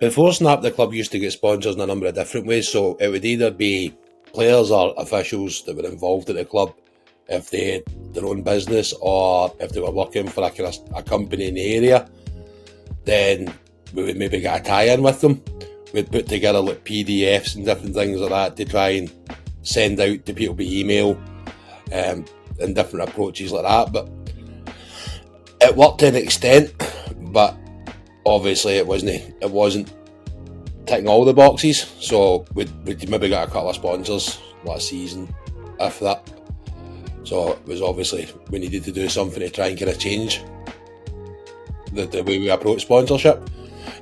Before Snap, the club used to get sponsors in a number of different ways. So it would either be players or officials that were involved at the club if they had their own business, or if they were working for a company in the area, then we would maybe get a tie-in with them. We'd put together like PDFs and different things like that to try and send out to people by email, and different approaches like that. But it worked to an extent, but obviously it wasn't ticking all the boxes. So we'd maybe got a couple of sponsors last season, if that. So it was obviously we needed to do something to try and kind of change the way we approach sponsorship.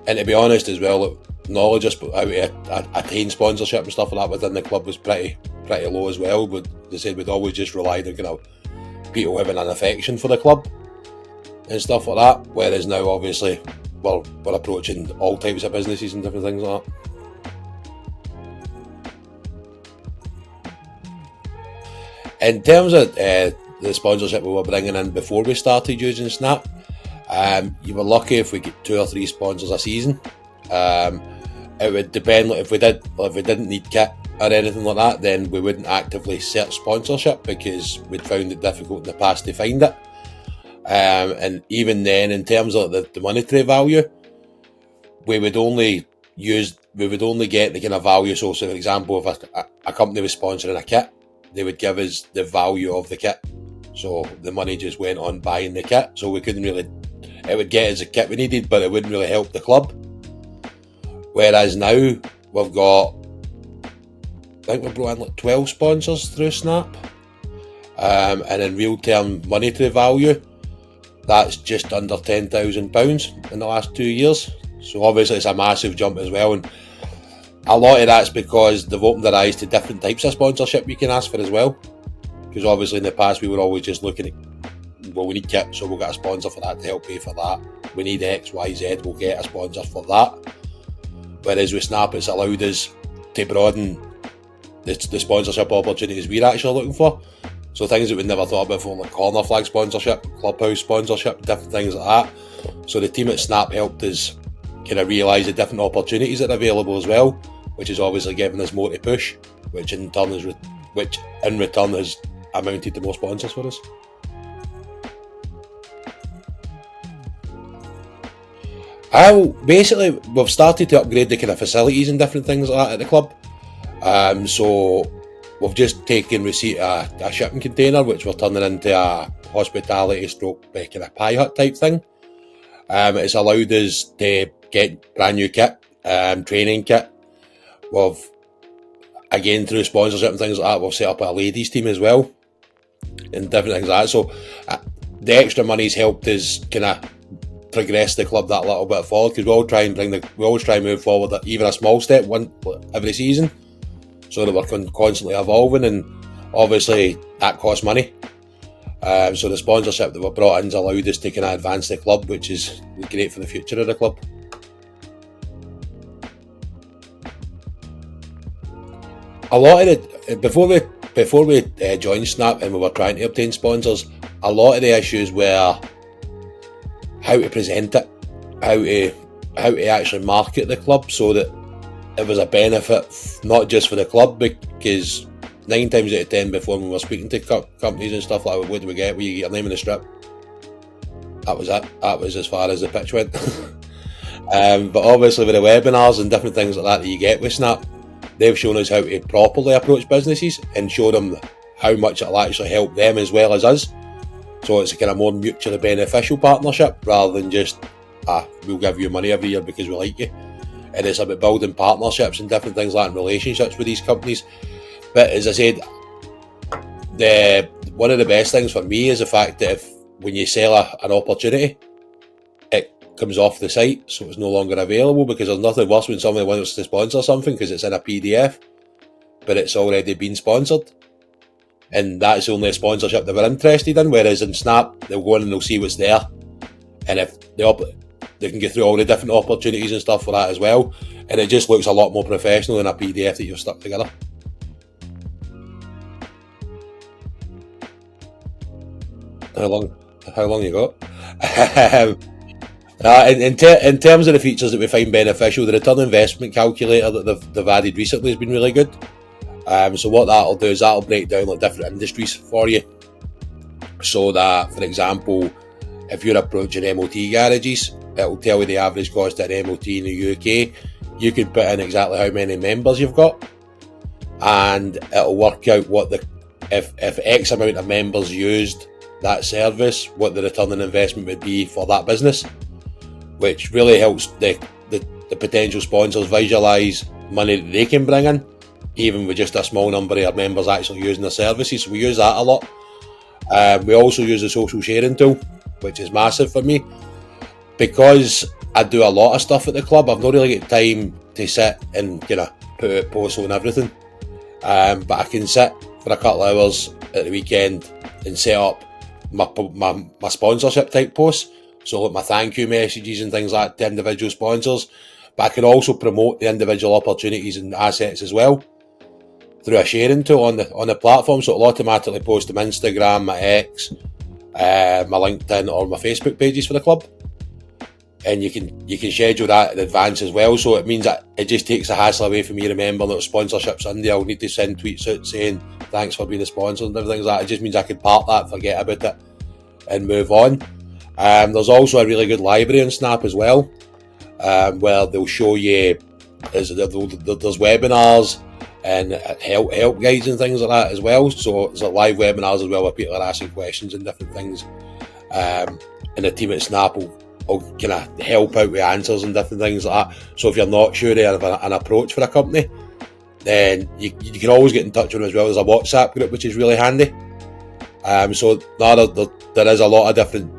And to be honest as well, knowledge of how to attain sponsorship and stuff like that within the club was pretty low as well. But they said we'd always just relied on kind of people having an affection for the club and stuff like that. Whereas now, obviously, we're approaching all types of businesses and different things like that. In terms of the sponsorship we were bringing in before we started using Snap, you were lucky if we get 2 or 3 sponsors a season. It would depend. Like if we didn't need kit or anything like that, then we wouldn't actively search sponsorship because we'd found it difficult in the past to find it. And even then, in terms of the monetary value, we would only get the kind of value. So for example, if a company was sponsoring a kit, they would give us the value of the kit. So the money just went on buying the kit. So we couldn't really, it would get us a kit we needed, but it wouldn't really help the club. Whereas now we've got, I think we've brought in like 12 sponsors through Snap. And in real term monetary value, that's just under £10,000 in the last 2 years. So obviously it's a massive jump as well. And a lot of that's because they've opened their eyes to different types of sponsorship you can ask for as well. Because obviously in the past we were always just looking at, well, we need kit, so we'll get a sponsor for that to help pay for that. We need X, Y, Z, we'll get a sponsor for that. Whereas with Snap, it's allowed us to broaden the sponsorship opportunities we're actually looking for. So things that we'd never thought about before, like corner flag sponsorship, clubhouse sponsorship, different things like that. So the team at Snap helped us kind of realise the different opportunities that are available as well, which is obviously giving us more to push, which in return has amounted to more sponsors for us. Basically, we've started to upgrade the kind of facilities and different things like that at the club. So we've just taken receipt of a shipping container, which we're turning into a hospitality stroke kind of pie hut type thing. It's allowed us to get brand new kit, training kit. We've, again, through sponsorship and things like that, we've set up a ladies team as well, and different things like that. So the extra money's helped us kind of progress the club that little bit forward, because we always try and move forward even a small step every season, so that we're constantly evolving, and obviously that costs money. So the sponsorship that we brought in has allowed us to kind of advance the club, which is great for the future of the club. A lot of it, before we joined Snap and we were trying to obtain sponsors, a lot of the issues were how to present it, how to actually market the club so that it was a benefit not just for the club, because 9 times out of 10 before when we were speaking to companies and stuff like that, what do we get? You get your name in the strip. That was it. That was as far as the pitch went. But obviously with the webinars and different things like that you get with Snap, they've shown us how to properly approach businesses and show them how much it'll actually help them as well as us. So it's a kind of more mutually beneficial partnership rather than just, we'll give you money every year because we like you. And it's about building partnerships and different things like that, and relationships with these companies. But as I said, one of the best things for me is the fact that when you sell an opportunity, it comes off the site, so it's no longer available, because there's nothing worse when somebody wants to sponsor something because it's in a PDF, but it's already been sponsored. And that's only a sponsorship that we're interested in, whereas in Snap, they'll go in and they'll see what's there. And if they can get through all the different opportunities and stuff for that as well. And it just looks a lot more professional than a PDF that you've stuck together. How long you got? In terms of the features that we find beneficial, the return on investment calculator that they've added recently has been really good. So what that'll do is that'll break down like different industries for you. So that, for example, if you're approaching MOT garages, it'll tell you the average cost at an MOT in the UK. You can put in exactly how many members you've got, and it'll work out what if X amount of members used that service, what the return on investment would be for that business, which really helps the potential sponsors visualise money that they can bring in, even with just a small number of members actually using the services. So we use that a lot. We also use the social sharing tool, which is massive for me. Because I do a lot of stuff at the club, I've not really got time to sit and put out posts on everything. But I can sit for a couple of hours at the weekend and set up my sponsorship type posts. So like my thank you messages and things like that to individual sponsors. But I can also promote the individual opportunities and assets as well through a sharing tool on the platform. So it'll automatically post to my Instagram, my X, my LinkedIn or my Facebook pages for the club. And you can schedule that in advance as well. So it means that it just takes the hassle away from me remembering that sponsorship Sunday I'll need to send tweets out saying thanks for being a sponsor and everything like that. It just means I can park that, forget about it and move on. There's also a really good library on Snap as well, where they'll show you there's webinars and help guides and things like that as well. So there's live webinars as well where people are asking questions and different things, and the team at Snap will kind of help out with answers and different things like that. So if you're not sure of an approach for a company, then you can always get in touch with them as well. There's a WhatsApp group which is really handy. So there is a lot of different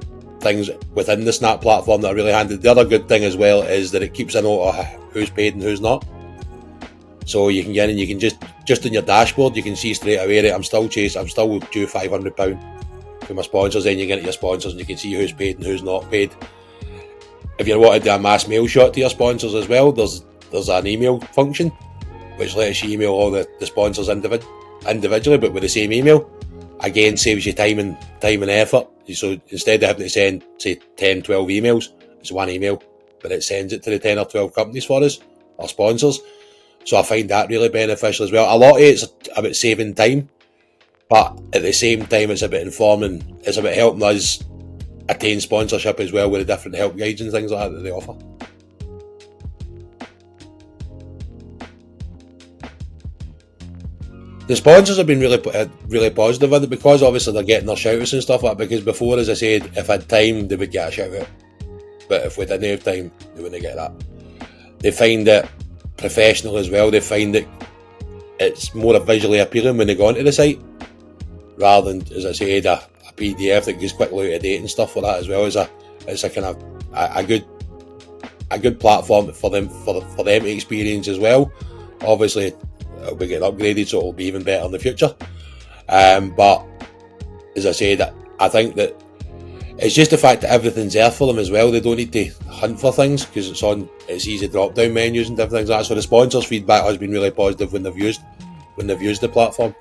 things within the Snap platform that are really handy. The other good thing as well is that it keeps a note of who's paid and who's not. So you can get in, you can just on your dashboard, you can see straight away that I'm still due £500 for my sponsors. Then you get your sponsors and you can see who's paid and who's not paid. If you want to do a mass mail shot to your sponsors as well, there's an email function which lets you email all the sponsors individually, but with the same email. Again, saves you time and effort. So instead of having to send, say, 10, 12 emails, it's one email, but it sends it to the 10 or 12 companies for us, our sponsors. So I find that really beneficial as well. A lot of it's about saving time, but at the same time, it's about informing, it's about helping us attain sponsorship as well with the different help guides and things like that they offer. The sponsors have been really positive with it, because obviously they're getting their shout outs and stuff like that, because before, as I said, if I had time they would get a shout out, but if we didn't have time they wouldn't get that. They find it professional as well. They find that it's more visually appealing when they go onto the site, rather than, as I said, a PDF that gets quickly out of date and stuff like that as well. It's a kind of a good platform for them to experience as well. Obviously it'll be getting upgraded, so it'll be even better in the future. But as I said, I think that it's just the fact that everything's there for them as well. They don't need to hunt for things because it's easy drop down menus and different things like that. So the sponsors' feedback has been really positive when they've used the platform.